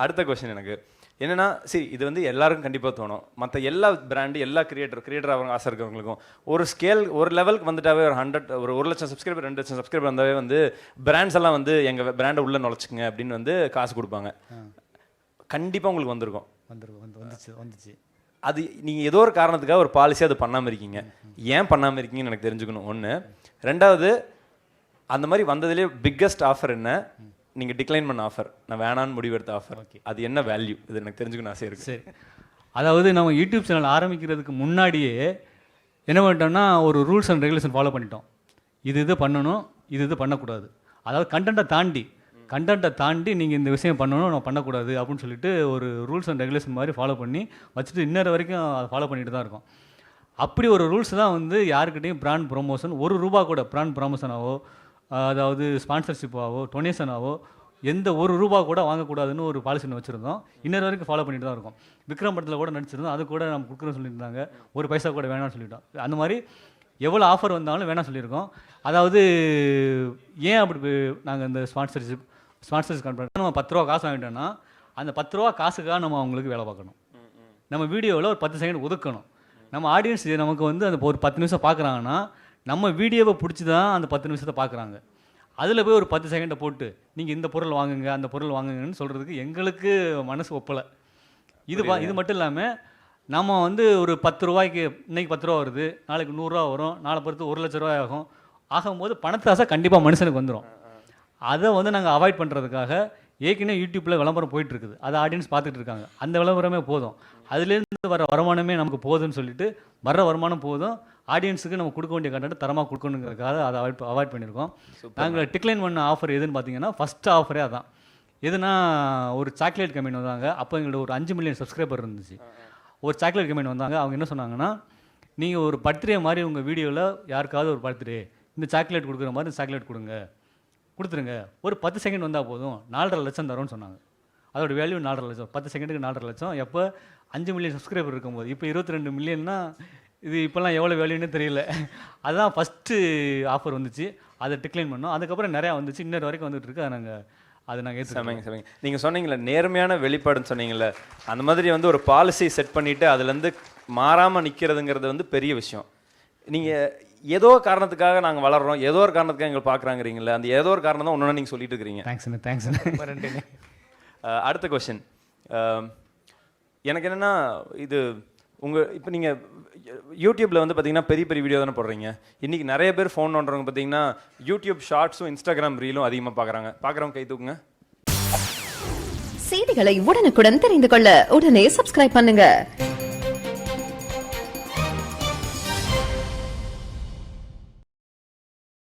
அடுத்த கொஸ்டின் எனக்கு என்னன்னா, சரி இது வந்து எல்லாருக்கும் கண்டிப்பாக தோணும். மற்ற எல்லா பிராண்டு எல்லா கிரியேட்டர் அவங்க ஆசை இருக்கிறவங்களுக்கும் ஒரு ஸ்கேல் ஒரு லெவலுக்கு வந்துட்டாவே ஒரு 1,00,000 சப்ஸ்கிரைபர் 2,00,000 சப்ஸ்கிரைபர் வந்தாவே வந்து பிராண்ட்ஸ் எல்லாம் வந்து எங்கள் பிராண்டை உள்ள நுழைச்சிக்குங்க அப்படின்னு வந்து காசு கொடுப்பாங்க. கண்டிப்பாக உங்களுக்கு வந்திருக்கும். வந்துச்சு. அது நீங்கள் ஏதோ ஒரு காரணத்துக்காக ஒரு பாலிசி அது பண்ணாமல் இருக்கீங்க. ஏன் பண்ணாமல் இருக்கீங்கன்னு எனக்கு தெரிஞ்சுக்கணும் ஒன்று. ரெண்டாவது, அந்த மாதிரி வந்ததுலேயே பிக்கஸ்ட் ஆஃபர் என்ன? நீங்கள் டிக்ளைன் பண்ண ஆஃபர், நான் வேணான்னு முடிவெடுத்த ஆஃபர், அது என்ன வேல்யூ? இது எனக்கு தெரிஞ்சுக்கணும் ஆசை இருக்குது. சரி, அதாவது நம்ம யூடியூப் சேனல் ஆரம்பிக்கிறதுக்கு முன்னாடியே என்ன பண்ணிட்டோம்னா ஒரு ரூல்ஸ் அண்ட் ரெகுலேஷன் ஃபாலோ பண்ணிட்டோம். இது பண்ணணும், இது பண்ணக்கூடாது. அதாவது கண்டென்ட்டை தாண்டி நீங்கள் இந்த விஷயம் பண்ணணும், நான் பண்ணக்கூடாது அப்படின்னு சொல்லிட்டு ஒரு ரூல்ஸ் அண்ட் ரெகுலேஷன் மாதிரி ஃபாலோ பண்ணி வச்சுட்டு இன்னொரு வரைக்கும் அதை ஃபாலோ பண்ணிட்டு தான் இருக்கோம். அப்படி ஒரு ரூல்ஸ் தான் வந்து யாருக்கிட்டையும் பிராண்ட் ப்ரொமோஷன் ₹1 கூட பிராண்ட் ப்ரொமோஷனாவோ அதாவது ஸ்பான்சர்ஷிப்பாவோ டொனேஷனாவோ எந்த ₹1 கூட வாங்கக்கூடாதுன்னு ஒரு பாலிசி வச்சுருந்தோம். இன்னொரு வரைக்கும் ஃபாலோ பண்ணிட்டு தான் இருக்கோம். விக்ரம் படத்தில் கூட நடிச்சிருந்தோம், அது கூட நம்ம கொடுக்குறோன்னு சொல்லியிருந்தாங்க. ஒரு பைசா கூட வேணாம்னு சொல்லிட்டோம். அந்த மாதிரி எவ்வளோ ஆஃபர் வந்தாலும் வேணாம் சொல்லியிருக்கோம். அதாவது ஏன் அப்படி நாங்கள் இந்த ஸ்பான்சர்ஷிப் கம்பெனி நம்ம ₹10 காசு வாங்கிட்டோம்னா அந்த ₹10 காசுக்காக நம்ம அவங்களுக்கு வேலை பார்க்கணும். நம்ம வீடியோவில் ஒரு 10 செகண்ட் ஒதுக்கணும். நம்ம ஆடியன்ஸ் நமக்கு வந்து அந்த ஒரு 10 நிமிஷம் பார்க்குறாங்கன்னா நம்ம வீடியோவை பிடிச்சி தான் அந்த 10 நிமிஷத்தை பார்க்குறாங்க. அதில் போய் ஒரு 10 செகண்டை போட்டு நீங்கள் இந்த பொருள் வாங்குங்க அந்த பொருள் வாங்குங்கன்னு சொல்கிறதுக்கு எங்களுக்கு மனசு ஒப்பலை. இது மட்டும் இல்லாமல் நம்ம வந்து ஒரு ₹10 இன்றைக்கி ₹10 வருது, நாளைக்கு ₹100 வரும், நாளை பொறுத்து ₹1,00,000 ஆகும்போது பணத்தாசை கண்டிப்பாக மனுஷனுக்கு வந்துடும். அதை வந்து நாங்கள் அவாய்ட் பண்ணுறதுக்காக ஏற்கனவே யூடியூப்பில் விளம்பரம் போயிட்டுருக்குது, அதை ஆடியன்ஸ் பார்த்துட்டு இருக்காங்க. அந்த விளம்பரமே போதும், அதுலேருந்து வர வருமானமே நமக்கு போதும்னு சொல்லிட்டு வர்ற வருமானம் போதும், ஆடியன்ஸுக்கு நம்ம கொடுக்க வேண்டிய கண்டென்ட் தரமாக கொடுக்கணுங்கிறதுக்காக அதை அவாய்ட் பண்ணியிருக்கோம். நாங்கள் டிக்ளைன் பண்ண ஆஃபர் எதுன்னு பார்த்தீங்கன்னா ஃபஸ்ட்டு ஆஃபரே அதான். எதுனா ஒரு சாக்லேட் கம்பெனி வந்தாங்க. அப்போ எங்களோட ஒரு 5 மில்லியன் சப்ஸ்கிரைபர் இருந்துச்சு. ஒரு சாக்லேட் கம்பெனி வந்தாங்க. அவங்க என்ன சொன்னாங்கன்னா, நீங்கள் ஒரு பர்த்டே மாதிரி உங்கள் வீடியோவில் யாருக்காவது ஒரு பர்த்டே இந்த சாக்லேட் கொடுக்குற மாதிரி இந்த சாக்லேட் கொடுத்துருங்க, ஒரு 10 செகண்ட் வந்தால் போதும், 4,50,000 லட்சம் தரோன்னு சொன்னாங்க. அதோட வேல்யூ 4,50,000 லட்சம், 10 செகண்டுக்கு 4,50,000 லட்சம். எப்போ 5 மில்லியன் சப்ஸ்கிரைபர் இருக்கும்போது, இப்போ 22 மில்லியன்னா இது இப்போல்லாம் எவ்வளோ வேல்யூன்னு தெரியல. அதுதான் ஃபஸ்ட்டு ஆஃபர் வந்துச்சு, அதை டிக்ளைன் பண்ணோம். அதுக்கப்புறம் நிறையா வந்துச்சு, இன்னொரு வரைக்கும் வந்துட்டு இருக்கு. அதை நாங்கள் ஏற்றுக்கோங்க. நீங்கள் சொன்னீங்களே நேர்மையான வெளிப்பாடுன்னு சொன்னீங்களே, அந்த மாதிரி வந்து ஒரு பாலிசி செட் பண்ணிவிட்டு அதுலேருந்து மாறாமல் நிற்கிறதுங்கிறது வந்து பெரிய விஷயம். நீங்கள் ஏதோ காரணத்துக்காக நாங்கள் வளர்கிறோம், ஏதோ ஒரு காரணத்துக்காக எங்களை பார்க்குறாங்கிறீங்களே, அந்த ஏதோ ஒரு காரணம் தான் ஒன்று நீங்கள் சொல்லிட்டு இருக்கிறீங்க. தேங்க்ஸ். அடுத்த கொஸ்டின் எனக்கு என்னென்னா, இது இப்போ நீங்கள் யூடியூப்பில் வந்து பார்த்தீங்கன்னா பெரிய பெரிய வீடியோ தானே போடுறீங்க. இன்றைக்கி நிறைய பேர் ஃபோன் நோண்டுறவங்க பார்த்தீங்கன்னா யூடியூப் ஷார்ட்ஸும் இன்ஸ்டாகிராம் ரீலும் அதிகமாக பார்க்குறவங்க கை தூக்குங்க. செய்திகளை உடனுக்குடன் தெரிந்து கொள்ள உடனே சப்ஸ்கிரைப் பண்ணுங்க.